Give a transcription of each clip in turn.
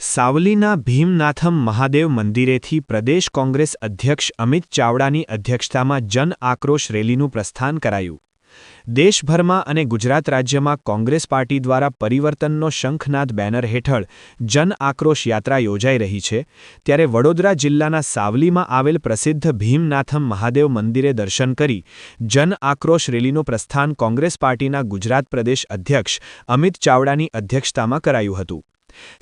સાવલીના ભીમનાથમ મહાદેવ મંદિરેથી પ્રદેશ કોંગ્રેસ અધ્યક્ષ અમિત ચાવડાની અધ્યક્ષતામાં જન આક્રોશ રેલીનું પ્રસ્થાન કરાયું। દેશભરમાં અને ગુજરાત રાજ્યમાં કોંગ્રેસ પાર્ટી દ્વારા પરિવર્તનનો શંખનાદ બેનર હેઠળ જન આક્રોશ યાત્રા યોજાઈ રહી છે, ત્યારે વડોદરા જિલ્લાના સાવલીમાં આવેલ પ્રસિદ્ધ ભીમનાથમ મહાદેવ મંદિરે દર્શન કરી જન આક્રોશ રેલીનું પ્રસ્થાન કોંગ્રેસ પાર્ટીના ગુજરાત પ્રદેશ અધ્યક્ષ અમિત ચાવડાની અધ્યક્ષતામાં કરાયું હતું।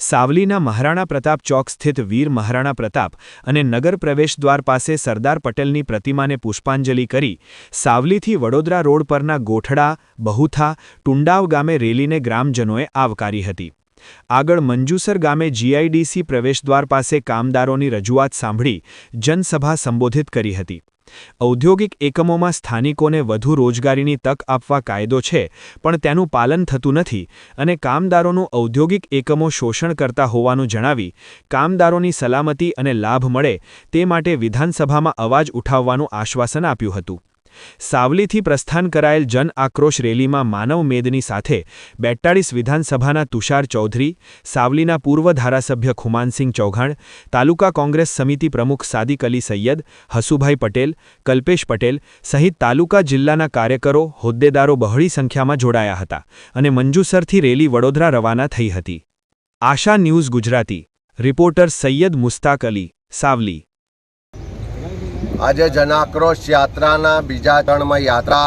સાવલીના મહારાણા પ્રતાપ ચોક સ્થિત વીર મહારાણા પ્રતાપ અને નગર પ્રવેશદ્વાર પાસે સરદાર પટેલની પ્રતિમાને પુષ્પાંજલિ કરી સાવલીથી વડોદરા રોડ પરના ગોઠડા, બહુથા, ટુંડાવ ગામે રેલીને ગ્રામજનોએ આવકારી હતી। આગળ મંજુસર ગામે જીઆઈડીસી પ્રવેશદ્વાર પાસે કામદારોની રજૂઆત સાંભળી જનસભા સંબોધિત કરી હતી। ઔદ્યોગિક એકમોમાં સ્થાનિકોને વધુ રોજગારીની તક આપવા કાયદો છે, પણ તેનું પાલન થતું નથી અને કામદારોનું ઔદ્યોગિક એકમો શોષણ કરતા હોવાનું જણાવી કામદારોની સલામતી અને લાભ મળે તે માટે વિધાનસભામાં અવાજ ઉઠાવવાનું આશ્વાસન આપ્યું હતું। સાવલીથી પ્રસ્થાન કરાયેલ જન આક્રોશ રેલીમાં માનવ મેદની સાથે 42 વિધાનસભાના તુષાર ચૌધરી, સાવલીના પૂર્વ ધારાસભ્ય ખુમાનસિંહ ચૌહાણ, તાલુકા કોંગ્રેસ સમિતિ પ્રમુખ સાદિક અલી સૈયદ, હસુભાઈ પટેલ, કલ્પેશ પટેલ સહિત તાલુકા જિલ્લાના કાર્યકરો, હોદ્દેદારો બહોળી સંખ્યામાં જોડાયા હતા અને મંજુસરથી રેલી વડોદરા રવાના થઈ હતી। આશા ન્યૂઝ ગુજરાતી, રિપોર્ટર સૈયદ મુસ્તાક અલી, સાવલી। आज जन आक्रोश यात्रा बीजा चरण में यात्रा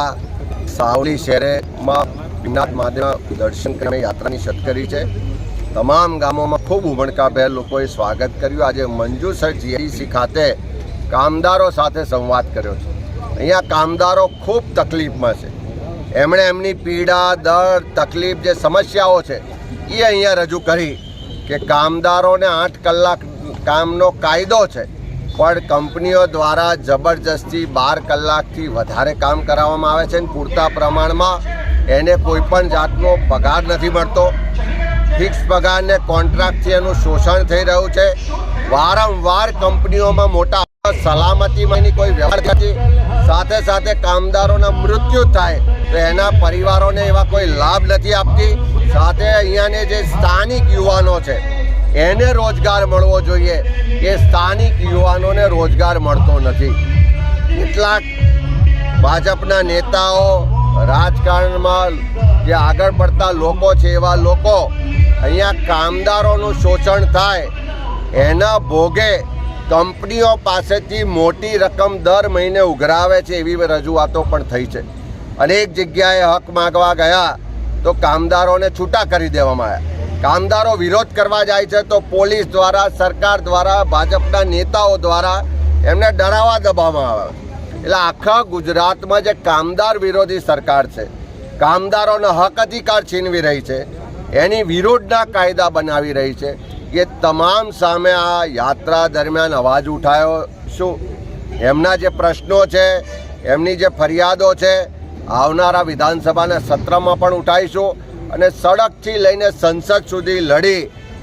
सावली शहर में भीमनाथ महादेव दर्शन करने यात्रा की शत करी है। तमाम गामों में खूब उमळकाभेर लोगों स्वागत कर्યું। आज मंजूसर जीआईडीसी खाते कामदारों साथे संवाद कर्यो छे। अहींया कामदारों खूब तकलीफ में छे। एमणे एमनी पीड़ा, दर्द, तकलीफ जे समस्याओं छे ए अहींया रजू करी कि कामदारों ने 8 कलाक कामनो कायदो छे, पण कंपनीओ द्वारा जबरदस्ती 12 कलाकथी वधारे काम कराववामां आवे छे। पूरता प्रमाणमां एने कोईपण जातनो पगार नहीं मळतो। फिक्स पगार ने कॉन्ट्राक्टथी एनुं शोषण थई रह्युं छे। वारंवार कंपनीओमां मोटा सलामतीमांनी कोई व्यवहार थती, साथे साथे कामदारोना मृत्यु थाय तो एना परिवारोने एवा कोई लाभ नहीं आपती। साथे अहींयाने जे स्थानिक युवानो छे एने रोजगार मळवो जोईए, ए स्थानिक युवानोने रोजगार मळतो नथी। કેટલાક ભાજપના નેતાઓ, રાજકારણમાં જે આગળ પડતા લોકો છે એવા લોકો અહીંયા કામદારોનું શોષણ થાય એના ભોગે કંપનીઓ પાસેથી મોટી રકમ દર મહિને ઉઘરાવે છે એવી રજૂઆતો પણ થઈ છે। અનેક જગ્યાએ હક માગવા ગયા તો કામદારોને છૂટા કરી દેવામાં આવ્યા। कामदारों विरोध करवा जाए छे तो पोलीस द्वारा, सरकार द्वारा, भाजपना नेताओं द्वारा एमने डरावा दबाववामां आवे। एटले आखा गुजरात में जे कामदार विरोधी सरकार है, कामदारों हक अधिकार छीनवी रही है, एनी विरोधना कायदा बनावी रही है। ये तमाम सामे आ यात्रा दरमियान अवाज उठायोशुं। एमना जे प्रश्नों है, एमनी जे फरियादों है आवनारा विधानसभाना सत्रमां पण उठाईशुं અને સડકથી લઈને સંસદ સુધી લડી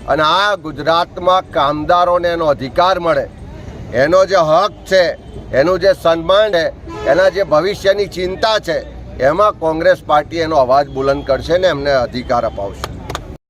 અને આ ગુજરાતમાં કામદારોને એનો અધિકાર મળે, એનો જે હક છે, એનું જે સન્માન છે, એના જે ભવિષ્યની ચિંતા છે, એમાં કોંગ્રેસ પાર્ટી એનો અવાજ બુલંદ કરશે ને એમને અધિકાર અપાવશે।